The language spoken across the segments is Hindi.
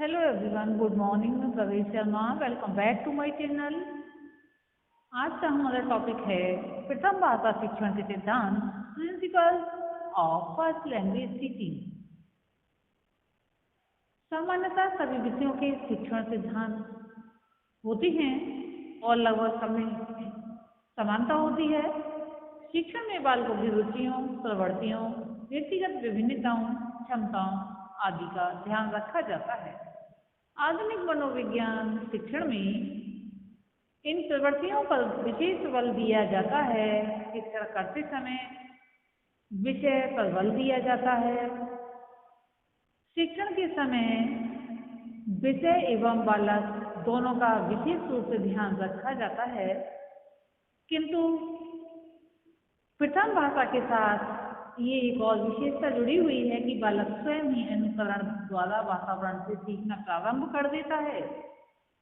Hello everyone, good morning. मैं Praveen Sharma, welcome back to my channel. आज का हमारा टॉपिक है प्रथम भाषा शिक्षण के सिद्धांत, principle of first language teaching. सामान्यतः सभी विषयों के शिक्षण सिद्धांत होते हैं और लगभग सब में समानता होती है। शिक्षण में बालकों की रुचियों, प्रवृत्तियों, व्यक्तिगत विभिन्नताओं, क्षमताओं आदि का ध्यान रखा जाता है। आधुनिक मनोविज्ञान शिक्षण में इन प्रवृत्तियों पर विशेष बल दिया जाता है। शिक्षण करते समय विषय पर बल दिया जाता है। शिक्षण के समय विषय एवं बालक दोनों का विशेष रूप से ध्यान रखा जाता है, किंतु प्रथम भाषा के साथ ये एक और विशेषता जुड़ी हुई है कि बालक स्वयं ही अनुकरण द्वारा वातावरण से सीखना प्रारंभ कर देता है।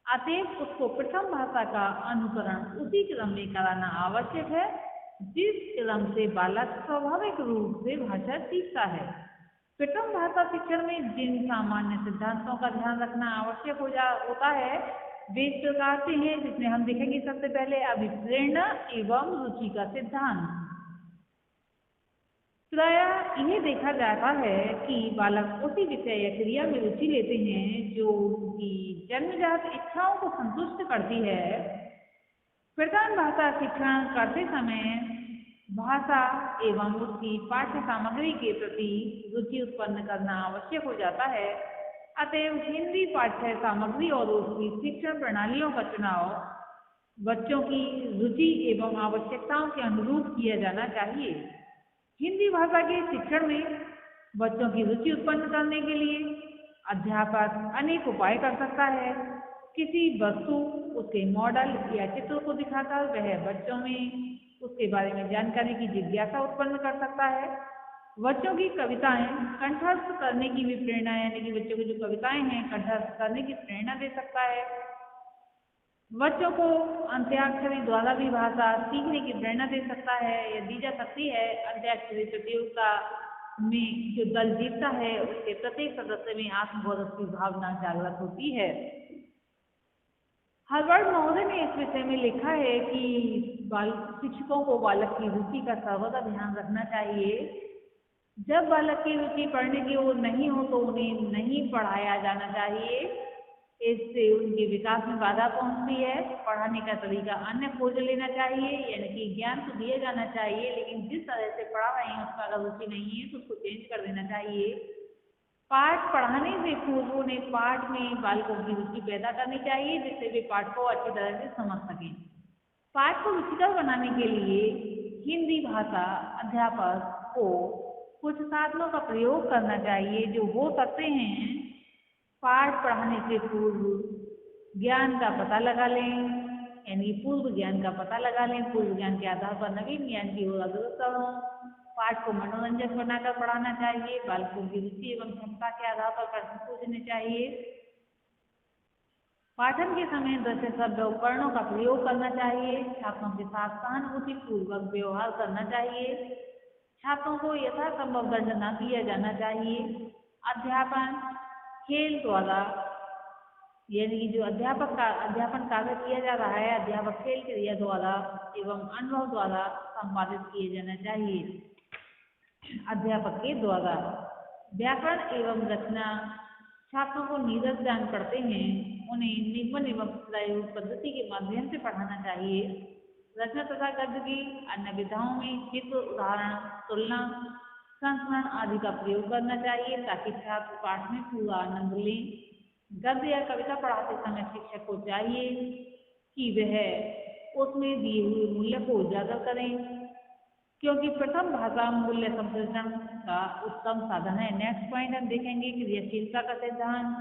अतएव उसको प्रथम भाषा का अनुकरण उसी क्रम में कराना आवश्यक है जिस क्रम से बालक स्वाभाविक रूप से भाषा सीखता है। प्रथम भाषा शिक्षण में जिन सामान्य सिद्धांतों का ध्यान रखना आवश्यक होता है वे इस प्रकार से हैं, जिसमें हम देखेंगे सबसे पहले अभिप्रेरणा एवं रुचि का सिद्धांत। प्रायः यह देखा जाता है कि बालक उसी विषय या क्रिया में रुचि लेते हैं जो उनकी जन्मजात इच्छाओं को संतुष्ट करती है। प्रथम भाषा शिक्षण करते समय भाषा एवं उसकी पाठ्य सामग्री के प्रति रुचि उत्पन्न करना आवश्यक हो जाता है। अतएव हिंदी पाठ्य सामग्री और उसकी शिक्षण प्रणालियों का चुनाव बच्चों की रुचि एवं आवश्यकताओं के अनुरूप किया जाना चाहिए। हिंदी भाषा के शिक्षण में बच्चों की रुचि उत्पन्न करने के लिए अध्यापक अनेक उपाय कर सकता है। किसी वस्तु, उसके मॉडल या चित्र को दिखाकर वह बच्चों में उसके बारे में जानकारी की जिज्ञासा उत्पन्न कर सकता है। बच्चों की कविताएं कंठस्थ करने की भी प्रेरणा, यानी कि बच्चों की जो कविताएं हैं कंठस्थ करने की प्रेरणा दे सकता है। बच्चों को अंत्याक्षरी द्वारा भी भाषा सीखने की प्रेरणा दे सकता है या दी जा सकती है। अंत्याक्षरी प्रतियोगिता में जो दल जीतता है उसके प्रत्येक सदस्य में आत्मगौरव की भावना जागृत होती है। हार्वर्ड महोदय ने इस विषय में लिखा है कि शिक्षकों को बालक की रुचि का सर्वदा ध्यान रखना चाहिए। जब बालक की रुचि पढ़ने की ओर नहीं हो तो उन्हें नहीं पढ़ाया जाना चाहिए। इससे उनके विकास में बाधा पहुंचती है। पढ़ाने का तरीका अन्य खोज लेना चाहिए, यानी कि ज्ञान तो दिया जाना चाहिए लेकिन जिस तरह से पढ़ा रहे हैं उसका अगर रुचि नहीं है तो उसको चेंज कर देना चाहिए। पाठ पढ़ाने से पूर्व उन्हें पाठ में बालकों की रुचि पैदा करनी चाहिए जिससे वे पाठ को अच्छी तरह से समझ सकें। पाठ को रुचिकर बनाने के लिए हिंदी भाषा अध्यापक को कुछ साधनों का प्रयोग करना चाहिए जो हो सकते हैं। पाठ पढ़ाने से पूर्व ज्ञान का पता लगा लें, यानी पूर्व ज्ञान का पता लगा लें। पूर्व ज्ञान के आधार पर नवीन ज्ञान की ओर अग्रसर हों। पाठ को मनोरंजक बनाकर पढ़ाना चाहिए। बालकों की रुचि एवं क्षमता के आधार पर प्रश्न पूछने चाहिए। पाठन के समय दृश्य शब्द उपकरणों का प्रयोग करना चाहिए। छात्रों के साथ सहानुभूतिपूर्वक व्यवहार करना चाहिए। छात्रों को यथासंभव दंड न दिया जाना चाहिए। अध्यापन खेल द्वारा, यानी कि जो अध्यापन कार्य किया जा रहा है अध्यापक खेल क्रिया द्वारा एवं अनुभव द्वारा संपादित किए जाना चाहिए। अध्यापक के द्वारा व्याकरण एवं रचना छात्रों को नीरस ज्ञान पढ़ते हैं उन्हें निगमन एवं प्रयोग पद्धति के माध्यम से पढ़ाना चाहिए। रचना तथा गद्य की अन्य विधाओं में चित्र, उदाहरण, तुलना, संस्मरण आदि का प्रयोग करना चाहिए ताकि छात्र पाठ में पूरा आनंद लें। गद्य या कविता पढ़ाते समय शिक्षक को चाहिए कि वह उसमें दिए हुए मूल्य को उजागर करें, क्योंकि प्रथम भाषा मूल्य संप्रेषण का उत्तम साधन है। नेक्स्ट पॉइंट हम देखेंगे क्रियाशीलता का सिद्धांत।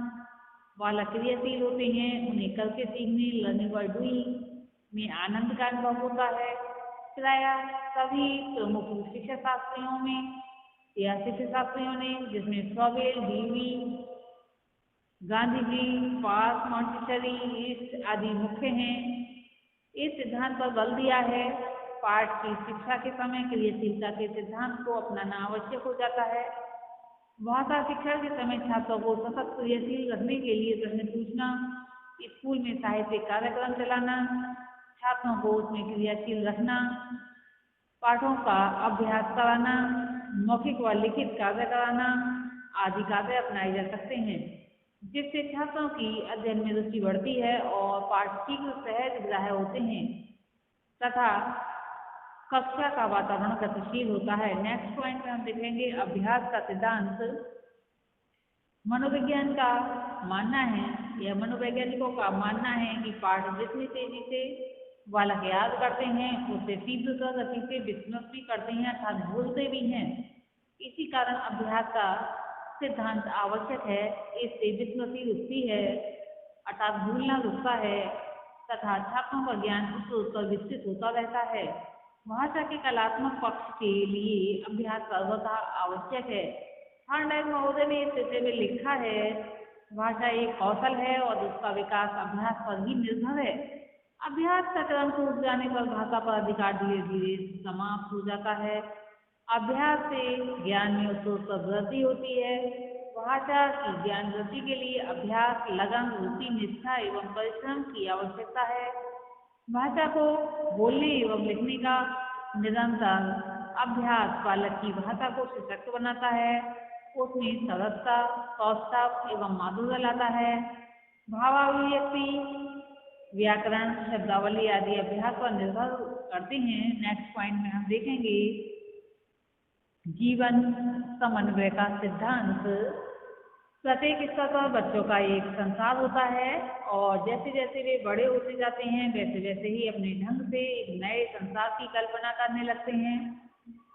बालक क्रियाशील होते हैं, उन्हें करके सीखने, लर्निंग बाय डूइंग में आनंद का अनुभव होता है। प्रायः सभी प्रमुख शिक्षा शास्त्रियों में या शिक्षा शास्त्रियों ने, जिसमें फ्रॉबेल, डीवी, गांधी जी, पास, मॉन्टेसरी, ईस्ट आदि मुख्य हैं, इस सिद्धांत पर बल दिया है। पाठ की शिक्षा के समय क्रियाशीलता के सिद्धांत को अपनाना आवश्यक हो जाता है। भाषा शिक्षण के समय छात्रों को सतत क्रियाशील रखने के लिए प्रश्न पूछना, स्कूल में साहित्यिक कार्यक्रम चलाना, छात्रों को उसमें क्रियाशील रखना, पाठों का अभ्यास कराना, मौखिक व लिखित कार्य कराना आदि कार्य अपनाए जा सकते हैं, जिससे छात्रों की अध्ययन में रुचि बढ़ती है और पाठ शीघ्र सहज ग्राह्य होते हैं तथा कक्षा का वातावरण गतिशील होता है। नेक्स्ट पॉइंट में हम देखेंगे अभ्यास का सिद्धांत। मनोविज्ञान का मानना है या मनोवैज्ञानिकों का मानना है कि पाठ जितनी तेजी से बालक याद करते हैं उससे तीव्रता गति से विस्मृत भी करते हैं अर्थात भूलते भी हैं। इसी कारण अभ्यास का सिद्धांत आवश्यक है। इससे विस्मृति रुकती है अर्थात भूलना रुकता है तथा छात्रों का ज्ञान उत्तर विकसित होता रहता है। भाषा के कलात्मक पक्ष के लिए अभ्यास सर्वथा आवश्यक है। थॉर्नडाइक महोदय ने इस विषय में लिखा है, भाषा एक कौशल है और उसका विकास अभ्यास पर ही निर्भर है। अभ्यास का क्रम टूट जाने पर भाषा पर अधिकार धीरे धीरे समाप्त हो जाता है। अभ्यास से ज्ञान में उत्तर वृद्धि होती है। भाषा की ज्ञान वृद्धि के लिए अभ्यास, लगन, रुचि, निष्ठा एवं परिश्रम की आवश्यकता है। भाषा को बोलने एवं लिखने का निरंतर अभ्यास बालक की भाषा को सशक्त बनाता है, उसमें सरलता, सौष्ठव एवं माधुर्य लाता है। भावाभिव्यक्ति, व्याकरण, शब्दावली आदि अभ्यास पर निर्भर करते हैं। नेक्स्ट पॉइंट में हम देखेंगे जीवन समन्वय का सिद्धांत। प्रत्येक स्तर पर बच्चों का एक संसार होता है और जैसे जैसे वे बड़े होते जाते हैं वैसे वैसे ही अपने ढंग से एक नए संसार की कल्पना करने लगते हैं।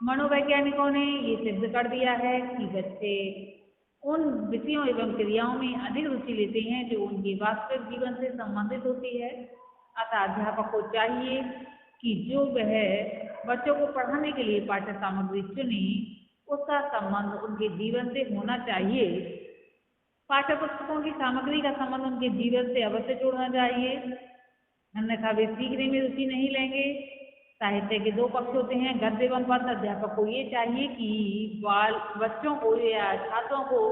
मनोवैज्ञानिकों ने ये सिद्ध कर दिया है कि बच्चे उन विषयों एवं क्रियाओं में अधिक रुचि लेते हैं जो उनके वास्तविक जीवन से संबंधित होती है। अतः अध्यापक को चाहिए कि जो वह बच्चों को पढ़ाने के लिए पाठ्य सामग्री चुने उसका संबंध उनके जीवन से होना चाहिए। पाठ्य पुस्तकों की सामग्री का संबंध उनके जीवन से अवश्य जोड़ना चाहिए, अन्यथा वे सीखने में रुचि नहीं लेंगे। साहित्य के दो पक्ष होते हैं, गद्य एवं पद्य। अध्यापक को ये चाहिए कि बच्चों को या छात्रों को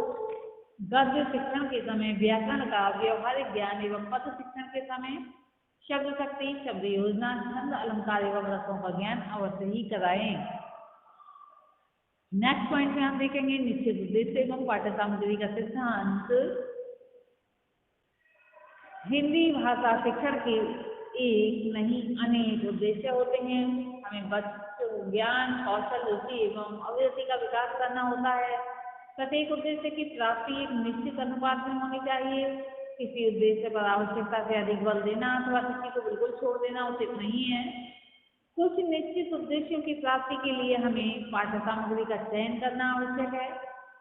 गद्य शिक्षण के समय व्याकरण का व्यवहारिक ज्ञान एवं पद्य शिक्षण के समय शब्द शक्ति, शब्द योजना, छंद, अलंकार एवं रसों का ज्ञान अवश्य ही कराएं। नेक्स्ट पॉइंट में हम देखेंगे निश्चित उद्देश्य एवं पाठ्य सामग्री का सिद्धांत। हिंदी भाषा शिक्षण के एक नहीं अनेक उद्देश्य होते हैं। हमें बच्चों ज्ञान, कौशल, रुचि एवं अभिरुचि का विकास करना होता है। प्रत्येक उद्देश्य की प्राप्ति एक निश्चित अनुपात में होनी चाहिए। किसी उद्देश्य पर आवश्यकता से अधिक बल देना अथवा किसी को बिल्कुल छोड़ देना उचित नहीं है। कुछ निश्चित उद्देश्यों की प्राप्ति के लिए हमें पाठ्य सामग्री का चयन करना आवश्यक है।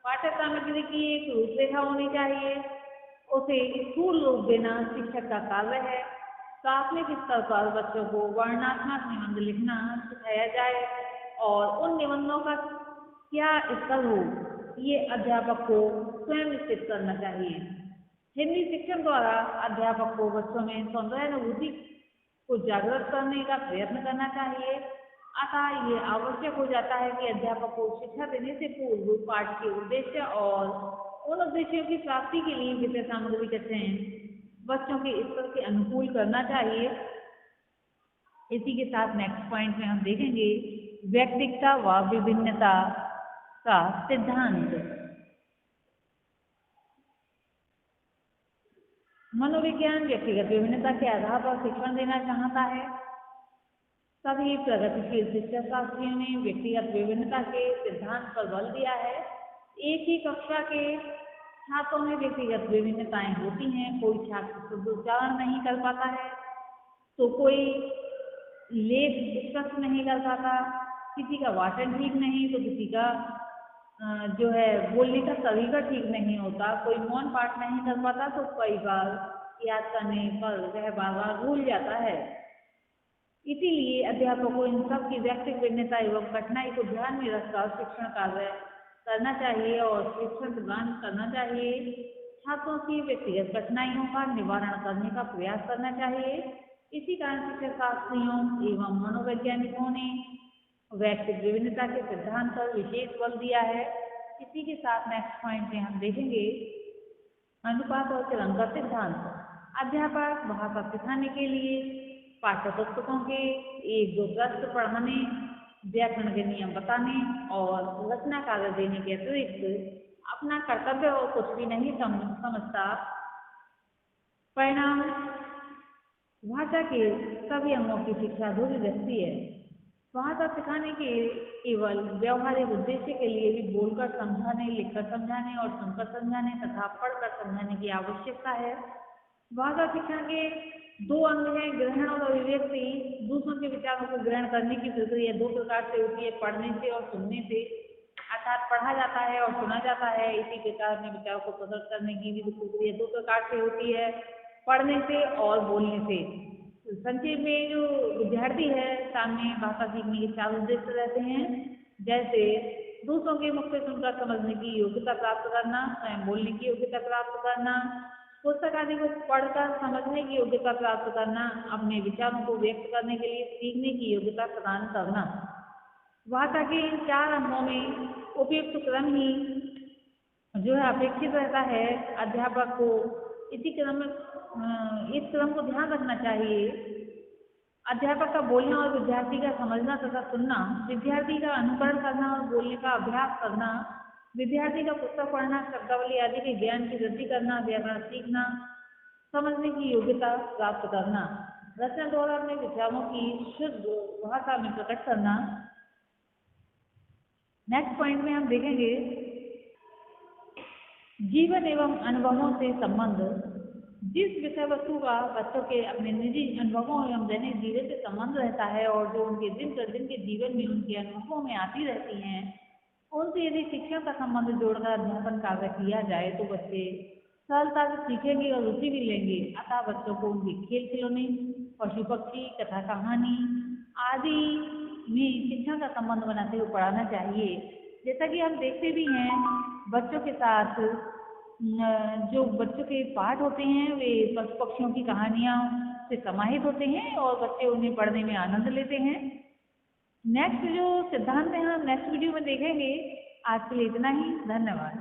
पाठ्य सामग्री की एक रूपरेखा होनी चाहिए, उसे स्थूल रूप देना शिक्षक का कार्य है। प्राथमिक स्तर पर बच्चों को वर्णनात्मक निबंध लिखना सिखाया जाए और उन निबंधों का क्या स्तर हो ये अध्यापक को स्वयं निश्चित करना चाहिए। हिंदी शिक्षण द्वारा अध्यापक को बच्चों में सौंदर्यानुभूति को जागृत करने का प्रयत्न करना चाहिए। अतः ये आवश्यक हो जाता है कि अध्यापक को शिक्षा देने से पूर्व पाठ के उद्देश्य और उन उद्देश्यों की प्राप्ति के लिए विषय सामग्री का चयन बच्चों के स्तर के अनुकूल करना चाहिए। इसी के साथ नेक्स्ट पॉइंट में हम देखेंगे व्यक्तिगता व विभिन्नता का सिद्धांत। मनोविज्ञान व्यक्तिगत विभिन्नता के आधार पर शिक्षण देना चाहता है। सभी प्रगतिशील शिक्षा शास्त्रियों ने व्यक्तिगत विभिन्नता के सिद्धांत पर बल दिया है। एक ही कक्षा के छात्रों में व्यक्तिगत विभिन्नताएं होती हैं। कोई छात्र शुद्ध उच्चारण नहीं कर पाता है तो कोई लेख स्पष्ट नहीं कर पाता, किसी का वाचन ठीक नहीं तो किसी का जो है बोलने का तरीका ठीक नहीं होता, कोई मौन पाठ नहीं कर पाता तो कई बार याद करने पर वह बार बार भूल जाता है। इसीलिए अध्यापक को इन सब की व्यक्तिगत भिन्नता एवं कठिनाई को ध्यान में रखकर शिक्षण कार्य करना चाहिए और शिक्षण प्रदान करना चाहिए। छात्रों की व्यक्तिगत कठिनाइयों का निवारण करने का प्रयास करना चाहिए। इसी कारण शिक्षा शास्त्रियों एवं मनोवैज्ञानिकों ने व्यक्तिगत विभिन्नता के सिद्धांत पर विशेष बल दिया है। इसी के साथ नेक्स्ट पॉइंट में हम देखेंगे अनुपात और चलन का सिद्धांत। अध्यापक भाषा सिखाने के लिए पाठ्य पुस्तकों के एक दो पृष्ठ पढ़ाने, व्याकरण के नियम बताने और रचना कार्य देने के अतिरिक्त अपना कर्तव्य और कुछ भी नहीं समझता। परिणाम भाषा के सभी अंगों की शिक्षा अधूरी रहती है। भाषा सिखाने के केवल व्यवहारिक उद्देश्य के लिए भी बोलकर समझाने, लिखकर समझाने और सुनकर समझाने तथा पढ़कर समझाने की आवश्यकता है। भाषा शिक्षा के दो अंग हैं, ग्रहण और अभिव्यक्ति। दूसरों के विचारों को ग्रहण करने की प्रक्रिया दो प्रकार से होती है, पढ़ने से और सुनने से। अर्थात पढ़ा जाता है और सुना जाता है। इसी प्रकार में विचारों को प्रकट करने की भी प्रक्रिया दो प्रकार से होती है, पढ़ने से और बोलने से। संक्षेप में जो विद्यार्थी है सामने भाषा सीखने के 4 उद्देश्य रहते हैं, जैसे दूसरों के मुख से सुनकर समझने की योग्यता प्राप्त करना, स्वयं बोलने की योग्यता प्राप्त करना, पुस्तक आदि को पढ़कर समझने की योग्यता प्राप्त करना, अपने विचारों को व्यक्त करने के लिए सीखने की योग्यता प्रदान करना। भाषा के इन 4 अंगों में उपयुक्त क्रम ही जो है अपेक्षित रहता है। अध्यापक को इसी क्रम में इस क्रम को ध्यान रखना चाहिए। अध्यापक का बोलना और विद्यार्थी का समझना तथा सुनना, विद्यार्थी का अनुकरण करना और बोलने का अभ्यास करना, विद्यार्थी का पुस्तक पढ़ना, शब्दावली आदि के ज्ञान की वृद्धि करना, व्याकरण सीखना, समझने की योग्यता प्राप्त करना, रचना द्वारा अपने विचारों की शुद्ध भाषा में प्रकट करना। नेक्स्ट पॉइंट में हम देखेंगे जीवन एवं अनुभवों से संबंध। जिस विषय वस्तु का बच्चों के अपने निजी अनुभवों एवं दैनिक जीवन से संबंध रहता है और जो उनके दिन प्रतिदिन के जीवन में उनके अनुभवों में आती रहती हैं, उनसे यदि शिक्षण का संबंध जोड़कर अध्यापन कार्य किया जाए तो बच्चे सरलता से सीखेंगे और रुचि भी लेंगे। अतः बच्चों को उनके खेल खिलौने, पशु पक्षी, कथा कहानी आदि में शिक्षण का संबंध बनाते हुए पढ़ाना चाहिए। जैसा कि हम देखते भी हैं, बच्चों के साथ जो बच्चों के पाठ होते हैं वे पशु पक्षियों की कहानियाँ से समाहित होते हैं और बच्चे उन्हें पढ़ने में आनंद लेते हैं। नेक्स्ट जो सिद्धांत है हम नेक्स्ट वीडियो में देखेंगे। आज के लिए इतना ही, धन्यवाद।